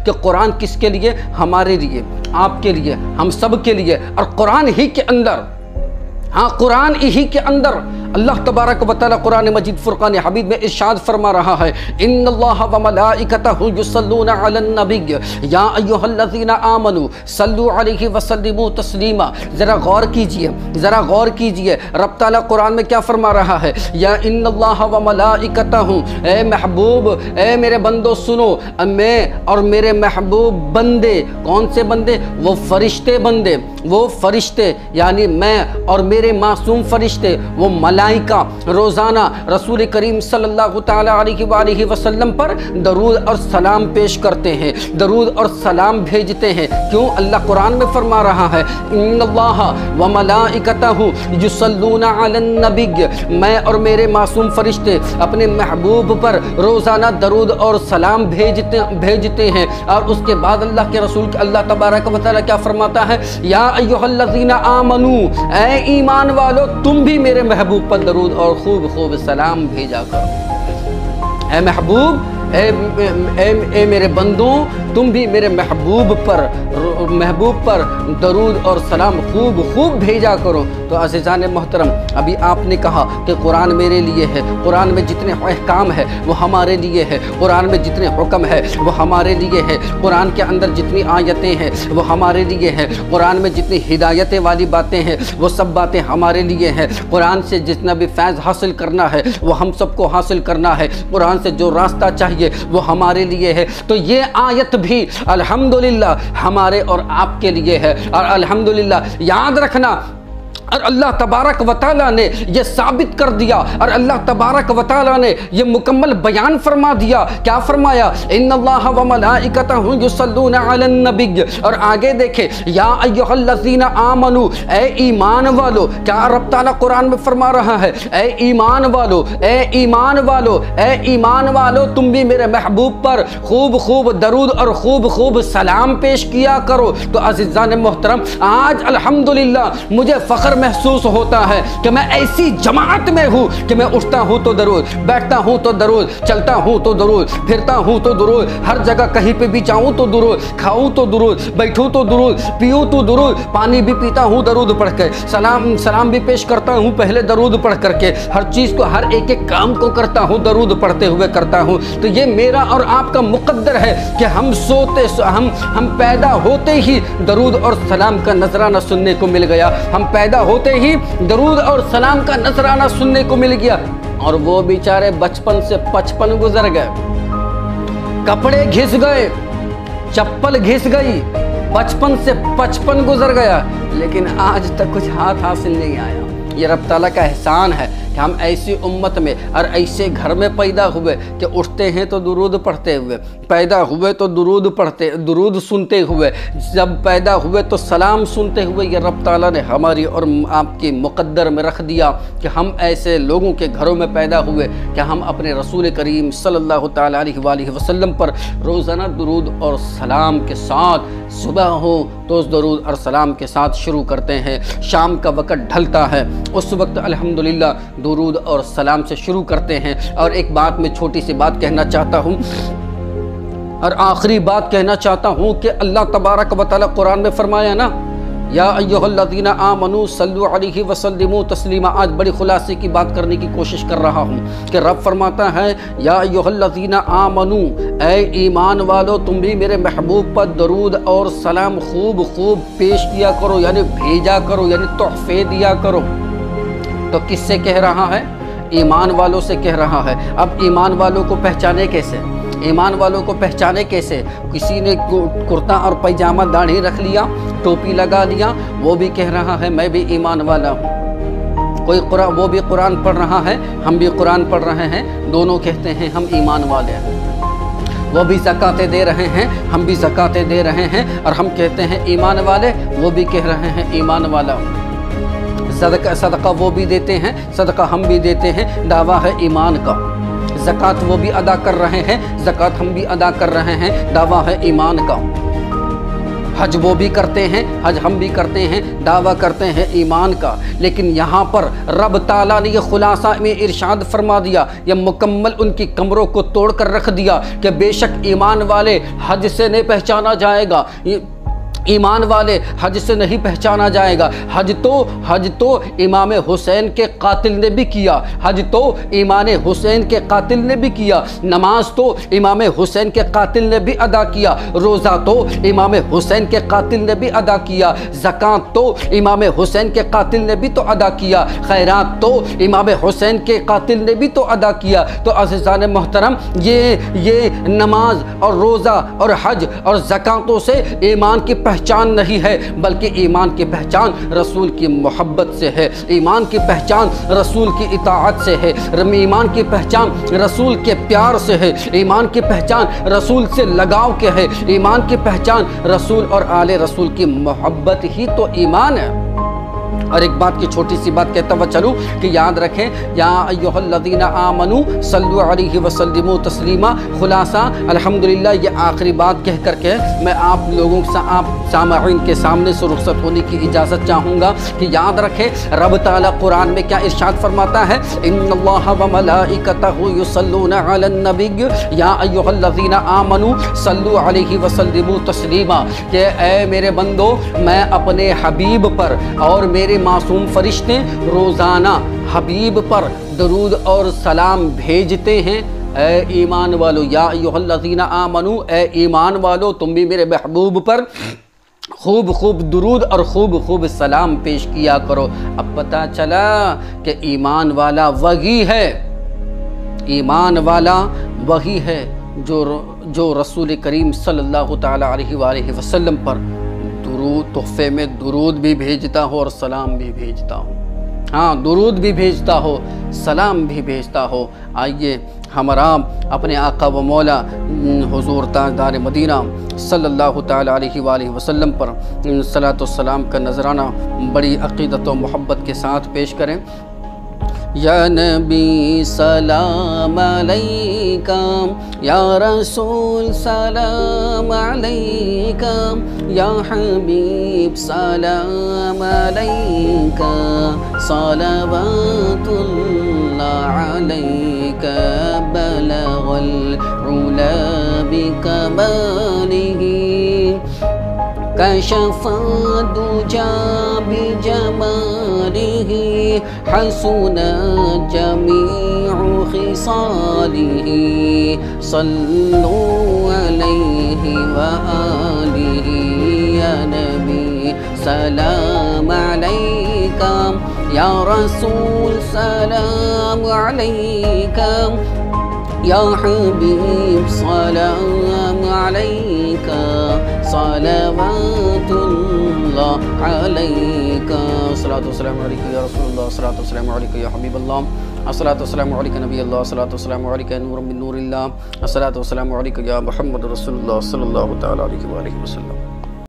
کہ قرآن کس کے لیے؟ ہمارے لیے، آپ کے لیے، ہم سب کے لیے۔ اور قرآن ہی کے اندر، ہاں قرآن ہی کے اندر اللہ تبارک و تعالی قرآن مجید فرقان حمید میں ارشاد فرما رہا ہے، ان اللہ و ملائکتہ یصلون علی النبی یا ایھا الذین آمنوا صلوا علیہ وسلموا تسلیما۔ ذرا غور کیجئے، ذرا غور کیجئے، رب تعالی قرآن میں کیا فرما رہا ہے؟ یا ان اللہ و ملائکتہ، اے محبوب، اے میرے بندو سنو، میں اور میرے محبوب بندے، کون سے بندے؟ وہ فرشتے بندے، وہ فرشتے یعنی میں اور میرے معصوم فرشتے، وہ ملائکہ روزانہ رسول کریم صلی اللہ تعالی علیہ وآلہ وسلم پر درود اور سلام پیش کرتے ہیں، درود اور سلام بھیجتے ہیں۔ کیوں؟ اللہ قرآن میں فرما رہا ہے، ان اللہ و ملائکتہ یصلون علی النبی، میں اور میرے معصوم فرشتے اپنے محبوب پر روزانہ درود اور سلام بھیجتے ہیں۔ اور اس کے بعد اللہ کے رسول اللہ تبارک و تعالی کیا فرماتا ہے؟ یا ایھا الذین آمنوا، اے ایمان والو تم بھی میرے محبوب پر درود اور خوب خوب سلام بھیجا کرو۔ اے محبوب، اے میرے بندوں، تم بھی میرے محبوب پر درود اور سلام خوب خوب بھیجا کرو۔ تو عزیزان محترم، ابھی آپ نے کہا کہ قرآن میرے لیے ہے، قرآن میں جتنے احکام ہے وہ ہمارے لیے ہے، قرآن میں جتنے حکم ہے وہ ہمارے لیے ہے، قرآن کے اندر جتنی آیتیں ہیں وہ ہمارے لیے ہے، قرآن میں جتنی ہدایتیں والی باتیں ہیں وہ سب باتیں ہمارے لیے ہیں، قرآن سے جتنا بھی فیض حاصل کرنا ہے وہ ہم سب کو حاصل کرنا ہے، قرآن سے جو راستہ چاہیے وہ ہمارے لیے ہے۔ تو یہ آیت بھی الحمدللہ ہمارے اور آپ کے لیے ہے، اور الحمدللہ یاد رکھنا، اور اللہ تبارک و تعالیٰ نے یہ ثابت کر دیا، اور اللہ تبارک و تعالیٰ نے یہ مکمل بیان فرما دیا۔ کیا فرمایا؟ ان اللہ و ملائکتہ یصلون علی النبی، اور آگے دیکھیں، یا ایھا الذین آمنوا، اے ایمان والو۔ کیا رب تعالیٰ قرآن میں فرما رہا ہے؟ اے ایمان والو، اے ایمان والو، اے ایمان والو تم بھی میرے محبوب پر خوب خوب درود اور خوب خوب سلام پیش کیا کرو۔ تو عزیزان محترم، آج الحمدللہ مجھے فخر محسوس ہوتا ہے کہ میں ایسی جماعت میں ہوں کہ میں اٹھتا ہوں تو درود، بیٹھتا ہوں تو درود، چلتا ہوں تو درود، پھرتا ہوں تو درود، ہر جگہ کہیں پہ بھی جاؤں تو درود، کھاؤں تو درود، بیٹھوں تو درود، پیوں تو درود، پانی بھی پیتا ہوں درود پڑھ کے، سلام بھی پیش کرتا ہوں پہلے درود پڑھ کر کے، ہر چیز کو، ہر ایک کام کو کرتا ہوں درود پڑھتے ہوئے کرتا ہوں۔ تو یہ میرا اور آپ کا مقدر ہے کہ ہم پیدا ہوتے ہی درود اور سلام کا نذرانہ سننے کو مل گیا، ہم پیدا ہوتے ہی درود اور سلام کا نذرانہ سننے کو مل گیا، اور وہ بیچارے بچپن سے 55 گزر گئے، کپڑے گھس گئے، چپل گھس گئی، بچپن سے 55 گزر گیا، لیکن آج تک کچھ ہاتھ حاصل نہیں آیا۔ یہ رب تعالیٰ کا احسان ہے کہ ہم ایسی امت میں اور ایسے گھر میں پیدا ہوئے کہ اٹھتے ہیں تو درود پڑھتے ہوئے، پیدا ہوئے تو درود سنتے ہوئے، جب پیدا ہوئے تو سلام سنتے ہوئے۔ یہ رب تعالیٰ نے ہماری اور آپ کی مقدر میں رکھ دیا کہ ہم ایسے لوگوں کے گھروں میں پیدا ہوئے کہ ہم اپنے رسول کریم صلی اللہ تعالیٰ علیہ وآلہ وسلم پر روزانہ درود اور سلام کے ساتھ، صبح ہو تو اس درود اور سلام کے ساتھ شروع کرتے ہیں، شام کا وقت ڈھلتا ہے اس وقت الحمدللہ درود اور سلام سے شروع کرتے ہیں۔ اور ایک بات میں چھوٹی سی بات کہنا چاہتا ہوں، اور آخری بات کہنا چاہتا ہوں کہ اللہ تبارک و تعالی قرآن میں فرمایا نا، یا ایھا الذین آمنوا صلوا علیہ وسلموا تسلیما۔ آج بڑی خلاصے کی بات کرنے کی کوشش کر رہا ہوں کہ رب فرماتا ہے، یا ایھا الذین آمنوا، اے ایمان والو تم بھی میرے محبوب پر درود اور سلام خوب خوب پیش کیا کرو، یعنی بھیجا کرو، یعنی تحفے دیا کرو۔ تو کس سے کہہ رہا ہے؟ ایمان والوں سے کہہ رہا ہے۔ اب ایمان والوں کو پہچانے کیسے؟ ایمان والوں کو پہچانے کیسے؟ کسی نے کرتا اور پیجامہ داڑھی رکھ لیا، ٹوپی لگا لیا، وہ بھی کہہ رہا ہے میں بھی ایمان والا ہوں۔ کوئی وہ بھی قرآن پڑھ رہا ہے، ہم بھی قرآن پڑھ رہے ہیں، دونوں کہتے ہیں ہم ایمان والے ہیں۔ وہ بھی زکاتیں دے رہے ہیں، ہم بھی زکاتیں دے رہے ہیں، اور ہم کہتے ہیں ایمان والے، وہ بھی کہہ رہے ہیں ایمان والا ہوں۔ صدقہ وہ بھی دیتے ہیں، صدقہ ہم بھی دیتے ہیں، دعویٰ ہے ایمان کا۔ زکوٰۃ وہ بھی ادا کر رہے ہیں، زکوٰۃ ہم بھی ادا کر رہے ہیں، دعویٰ ہے ایمان کا۔ حج وہ بھی کرتے ہیں، حج ہم بھی کرتے ہیں، دعویٰ کرتے ہیں ایمان کا، لیکن یہاں پر رب تعالیٰ نے یہ خلاصہ میں ارشاد فرما دیا، یہ مکمل ان کی کمروں کو توڑ کر رکھ دیا کہ بے شک ایمان والے حج سے نہیں پہچانا جائے گا، ایمان والے حج سے نہیں پہچانا جائے گا۔ حج تو امام حسین کے قاتل نے بھی کیا، حج تو امام حسین کے قاتل نے بھی کیا، نماز تو امام حسین کے قاتل نے بھی ادا کیا، روزہ تو امام حسین کے قاتل نے بھی ادا کیا، زکوٰۃ تو امام حسین کے قاتل نے بھی تو ادا کیا، خیرات تو امام حسین کے قاتل نے بھی تو ادا کیا۔ تو عزیزان محترم، یہ نماز اور روزہ اور حج اور زکوٰۃوں سے ایمان کی پہچان نہیں ہے، بلکہ ایمان کی پہچان رسول کی محبت سے ہے، ایمان کی پہچان رسول کی اطاعت سے ہے، ایمان کی پہچان رسول کے پیار سے ہے، ایمان کی پہچان رسول سے لگاؤ کے ہے، ایمان کی پہچان رسول اور آل رسول کی محبت ہی تو ایمان ہے۔ اور ایک بات کی چھوٹی سی بات کہتا ہوا چلوں کہ یاد رکھیں، یا ایھا الذین آمنوا صلوا علیہ وسلموا تسلیما، خلاصہ الحمدللہ یہ آخری بات کہہ کر کے میں آپ لوگوں سے، آپ سامعین کے سامنے سے رخصت ہونے کی اجازت چاہوں گا کہ یاد رکھیں رب تعالیٰ قرآن میں کیا ارشاد فرماتا ہے، ان اللہ وملائکتہ یصلون علی النبی یا ایھا الذین آمنوا صلوا علیہ وسلموا تسلیما، کہ اے میرے بندو میں اپنے حبیب پر اور میرے معصوم فرشتے روزانہ حبیب پر درود اور سلام بھیجتے ہیں۔ اے ایمان والو، یا ایھا الذین آمنو، اے ایمان والو تم بھی میرے محبوب پر خوب درود اور خوب سلام پیش کیا کرو۔ اب پتہ چلا کہ ایمان والا وہی ہے، ایمان والا وہی ہے جو رسول کریم صلی اللہ تعالی علیہ وآلہ وسلم پر تحفے میں درود بھی بھیجتا ہو اور سلام بھی بھیجتا ہو، ہاں درود بھی بھیجتا ہو، سلام بھی بھیجتا ہو۔ آئیے ہمارا اپنے آقا و مولا حضور تاجدار مدینہ صلی اللہ تعالی علیہ وآلہ وسلم پر صلاۃ و سلام کا نذرانہ بڑی عقیدت و محبت کے ساتھ پیش کریں۔ یا نبی سلام علیکہ، یا رسول سلام علیکہ، یا حبیب سلام علیکہ، صلوات اللہ علیکہ، بلغ العلا بکمالہ، کشف الدجی بجمالہ، حسنت جمیع خصالہ، صلوا علیہ وآلہ، یا نبی سلام علیکہ، یا رسول سلام علیکہ، یا حبیب سلام علیکہ، صلوات اللہ علیکہ، الصلاۃ والسلام علیکہ یا رسول اللہ، الصلاۃ والسلام علیکہ یا حبیب اللہ، الصلاۃ والسلام علیکہ نبی اللہ، الصلاۃ والسلام علیکہ نور من نور اللہ، الصلاۃ والسلام علیکہ یا محمد رسول اللہ صلی اللہ تعالی علیہ وآلہ وسلم۔